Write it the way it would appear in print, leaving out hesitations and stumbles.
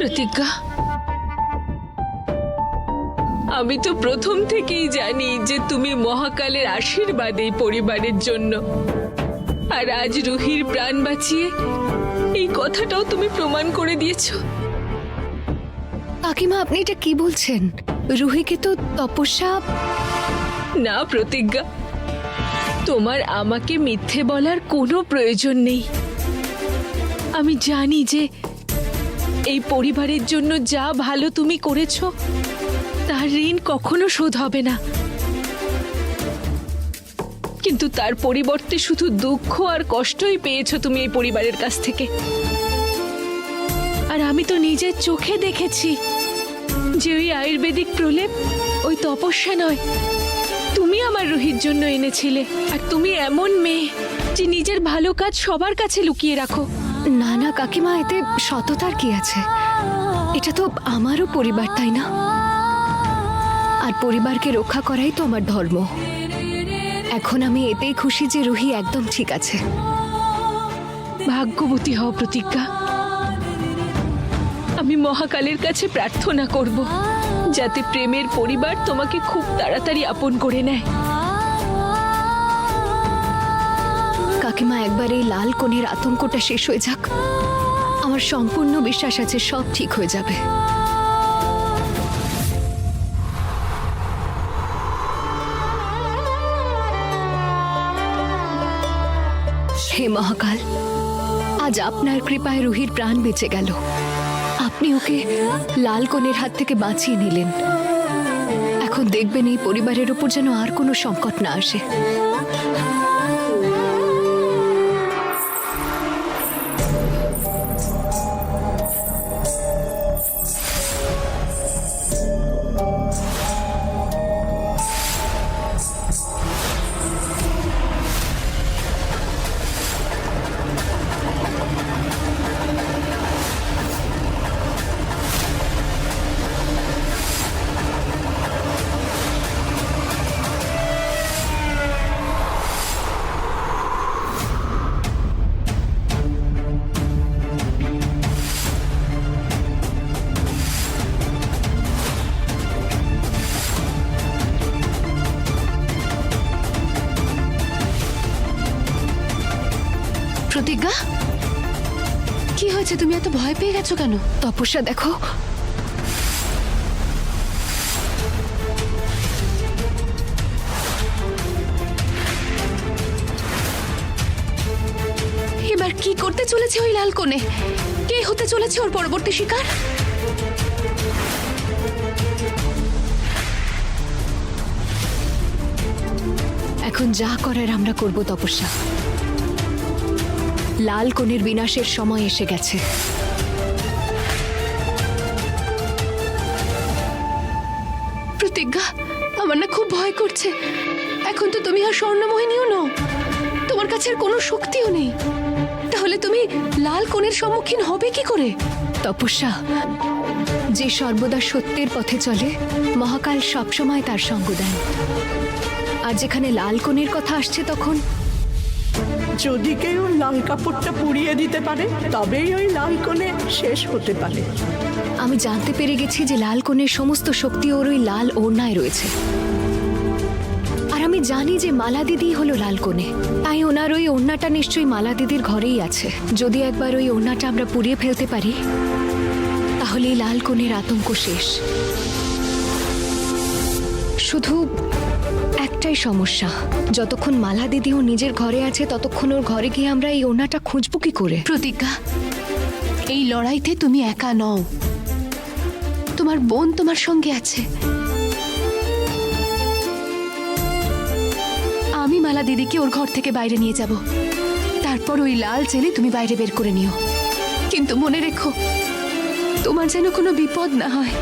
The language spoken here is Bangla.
প্রতিজ্ঞা, আমি তো প্রথম থেকেই জানি যে তুমি মহাকালের আশীর্বাদ এই পরিবারের জন্য। আর আজ রুহির প্রাণ বাঁচিয়ে এই কথাটাও তুমি প্রমাণ করে দিয়েছো। কাকিমা, আপনি এটা কি বলছেন? রুহিকে তো তপস্যা... না প্রতিজ্ঞা, তোমার আমাকে মিথ্যে বলার কোনো প্রয়োজন নেই। আমি জানি যে এই পরিবারের জন্য যা ভালো তুমি করেছো তার ঋণ কখনো শোধ হবে না, কিন্তু তার পরিবর্তে শুধু দুঃখ আর কষ্টই পেয়েছো তুমি এই পরিবারের কাছ থেকে। আর আমি তো নিজের চোখে দেখেছি যে ওই আয়ুর্বেদিক প্রলেপ, ওই তপস্যা নয়, তুমি আমার রুহির জন্য এনেছিলে। আর তুমি এমন মেয়ে যে নিজের ভালো কাজ সবার কাছে লুকিয়ে রাখো। না না কাকিমা, এতে সততার কি আছে? এটা তো আমারও পরিবার, তাই না? আর পরিবারকে রক্ষা করাই তো আমার ধর্ম। এখন আমি এতেই খুশি যে রুহি একদম ঠিক আছে। ভাগ্যবতী হও প্রতিজ্ঞা। আমি মহাকালের কাছে প্রার্থনা করব যাতে প্রেমের পরিবার তোমাকে খুব তাড়াতাড়ি আপন করে নেয়। কাকিমা, একবার এই লাল কোণের আতঙ্কটা শেষ হয়ে যাক, আমার সম্পূর্ণ বিশ্বাস আছে সব ঠিক হয়ে যাবে। হে মহাকাল, আজ আপনার কৃপায় রুহির প্রাণ বেঁচে গেল। আপনি ওকে লাল কোণের হাত থেকে বাঁচিয়ে নিলেন। এখন দেখবেন এই পরিবারের উপর যেন আর কোনো সংকট না আসে। প্রতিজ্ঞা, কি হয়েছে? তুমি এত ভয় পেয়ে গেছো কেন? তপস্যা, দেখো, এবার কি করতে চলেছে ওই লাল কোণে? কে হতে চলেছে ওর পরবর্তী শিকার? এখন যা করার আমরা করব তপস্যা। লাল কোণের বিনাশের সময় এসে গেছে। প্রতিজ্ঞা, আমার না খুব ভয় করছে। এখন তো তুমি আর স্বর্ণমোহিনীও নও, তোমার কাছে আর কোনো শক্তিও নেই। তাহলে তুমি লাল কোণের সম্মুখীন হবে কি করে? তপস্যা, যে সর্বদা সত্যের পথে চলে, মহাকাল সবসময় তার সঙ্গ দেন। আর যেখানে লাল কোণের কথা আসছে, তখন যদি কেউ লাল কাপড়টা পুড়িয়ে দিতে পারে তবেই ওই লাল কোণে শেষ হতে পারে। আমি জানতে পেরে গেছি যে লাল কোণের সমস্ত শক্তি ওর ওই লাল ওড়নায় রয়েছে। আর আমি জানি যে মালা দিদি হলো লাল কোণে, তাই ওনার ওই ওড়নাটা নিশ্চয়ই মালা দিদির ঘরেই আছে। যদি একবার ওই ওড়নাটা আমরা পুড়িয়ে ফেলতে পারি, তাহলে এই লাল কোণের আতঙ্ক শেষ। শুধু একটাই সমস্যা, যতক্ষণ মালা দিদিও নিজের ঘরে আছে ততক্ষণ ওর ঘরে গিয়ে আমরা এই ওড়নাটা খুঁজবো কি করে? প্রতিজ্ঞা, এই লড়াইতে তুমি একা নও, তোমার বোন তোমার সঙ্গে আছে। আমি মালা দিদিকে ওর ঘর থেকে বাইরে নিয়ে যাব, তারপর ওই লাল চেনে তুমি বাইরে বের করে নিও। কিন্তু মনে রেখো, তোমার যেন কোনো বিপদ না হয়।